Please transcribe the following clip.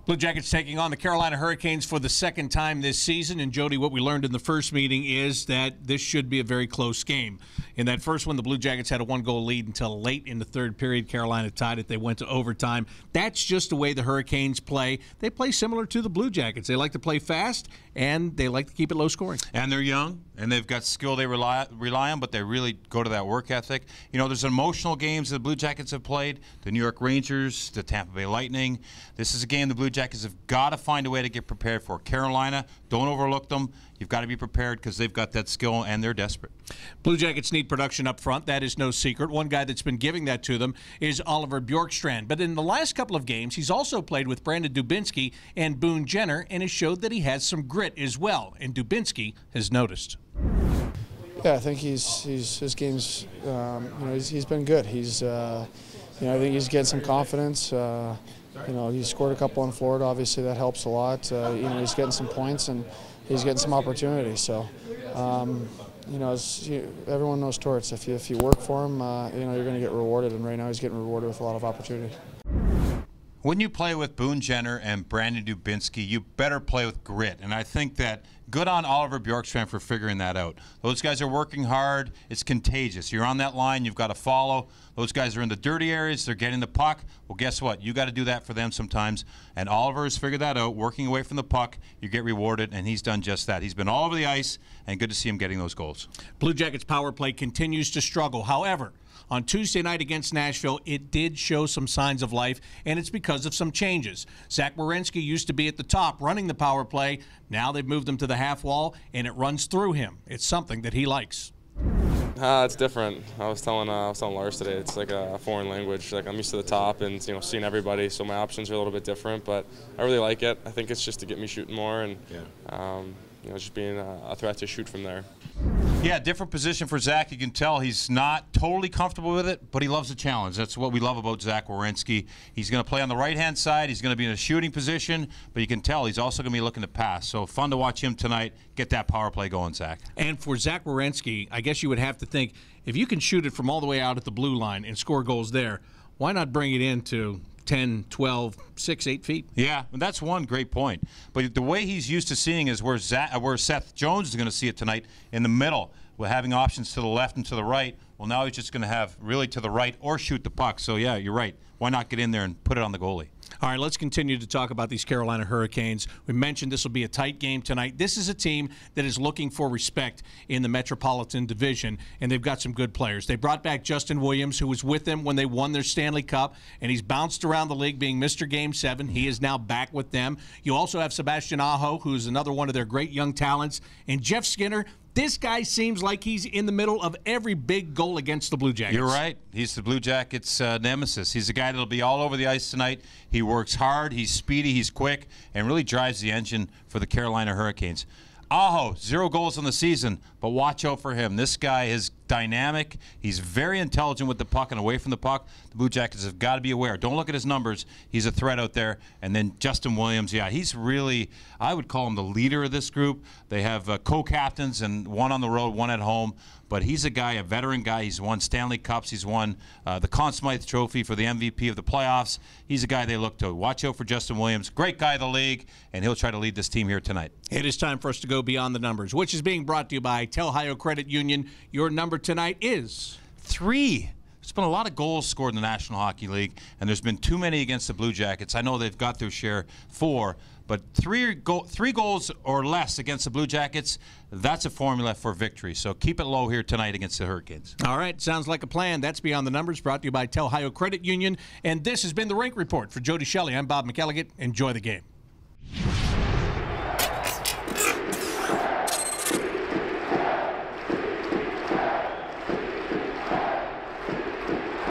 Blue Jackets taking on the Carolina Hurricanes for the second time this season. And, Jody, what we learned in the first meeting is that this should be a very close game. In that first one, the Blue Jackets had a one-goal lead until late in the third period. Carolina tied it. They went to overtime. That's just the way the Hurricanes play. They play similar to the Blue Jackets. They like to play fast, and they like to keep it low scoring. And they're young, and they've got skill they rely on, but they really go to that work ethic. You know, there's emotional games the Blue Jackets have played, the New York Rangers, the Tampa Bay Lightning. This is a game the Blue Jackets have got to find a way to get prepared for. Carolina, don't overlook them. You've got to be prepared because they've got that skill and they're desperate. Blue Jackets need production up front. That is no secret. One guy that's been giving that to them is Oliver Bjorkstrand. But in the last couple of games, he's also played with Brandon Dubinsky and Boone Jenner, and has showed that he has some grit as well. And Dubinsky has noticed. Yeah, I think his game's he's been good. He's I think he's getting some confidence. He scored a couple in Florida. Obviously, that helps a lot. He's getting some points and he's getting some opportunities. So, everyone knows Torts. If you work for him, you're going to get rewarded. And right now, he's getting rewarded with a lot of opportunity. When you play with Boone Jenner and Brandon Dubinsky, you better play with grit. And I think that good on Oliver Bjorkstrand for figuring that out. Those guys are working hard. It's contagious. You're on that line. You've got to follow. Those guys are in the dirty areas. They're getting the puck. Well, guess what? You got to do that for them sometimes. And Oliver has figured that out. Working away from the puck, you get rewarded, and he's done just that. He's been all over the ice, and good to see him getting those goals. Blue Jackets power play continues to struggle. However, on Tuesday night against Nashville, it did show some signs of life, and it's because of some changes. Zach Werenski used to be at the top running the power play. Now they've moved him to the half wall, and it runs through him. It's something that he likes. It's different. I was telling Lars today, it's like a foreign language. Like, I'm used to the top and seeing everybody, so my options are a little bit different. But I really like it. I think it's just to get me shooting more and just being a threat to shoot from there. Yeah, different position for Zach. You can tell he's not totally comfortable with it, but he loves the challenge. That's what we love about Zach Werenski. He's going to play on the right-hand side. He's going to be in a shooting position, but you can tell he's also going to be looking to pass. So fun to watch him tonight. Get that power play going, Zach. And for Zach Werenski, I guess you would have to think, if you can shoot it from all the way out at the blue line and score goals there, why not bring it into 10, 12, 6, 8 feet? Yeah, and that's one great point. But the way he's used to seeing is where Seth Jones is going to see it tonight, in the middle, with having options to the left and to the right. Well, now he's just going to have really to the right or shoot the puck. So, yeah, you're right. Why not get in there and put it on the goalie? All right, let's continue to talk about these Carolina Hurricanes. We mentioned this will be a tight game tonight. This is a team that is looking for respect in the Metropolitan Division, and they've got some good players. They brought back Justin Williams, who was with them when they won their Stanley Cup, and he's bounced around the league being Mr. Game 7. He is now back with them. You also have Sebastian Aho, who's another one of their great young talents, and Jeff Skinner. This guy seems like he's in the middle of every big goal against the Blue Jackets. You're right. He's the Blue Jackets' nemesis. He's the guy that'll be all over the ice tonight. He works hard, he's speedy, he's quick, and really drives the engine for the Carolina Hurricanes. Aho, 0 goals on the season, but watch out for him. This guy is dynamic. He's very intelligent with the puck and away from the puck. The Blue Jackets have got to be aware. Don't look at his numbers. He's a threat out there. And then Justin Williams, yeah, he's really, I would call him the leader of this group. They have co-captains, and one on the road, one at home. But he's a guy, a veteran guy. He's won Stanley Cups. He's won the Conn Smythe Trophy for the MVP of the playoffs. He's a guy they look to. Watch out for Justin Williams. Great guy of the league, and he'll try to lead this team here tonight. It is time for us to go beyond the numbers, which is being brought to you by Ohio Credit Union. Your number tonight is 3. There's been a lot of goals scored in the National Hockey League, and there's been too many against the Blue Jackets. I know they've got their share, 4, but 3 goals or less against the Blue Jackets, that's a formula for victory. So keep it low here tonight against the Hurricanes. All right, sounds like a plan. That's Beyond the Numbers, brought to you by Ohio Credit Union. And this has been the Rink Report. For Jody, Shelley, I'm Bob McElligott. Enjoy the game.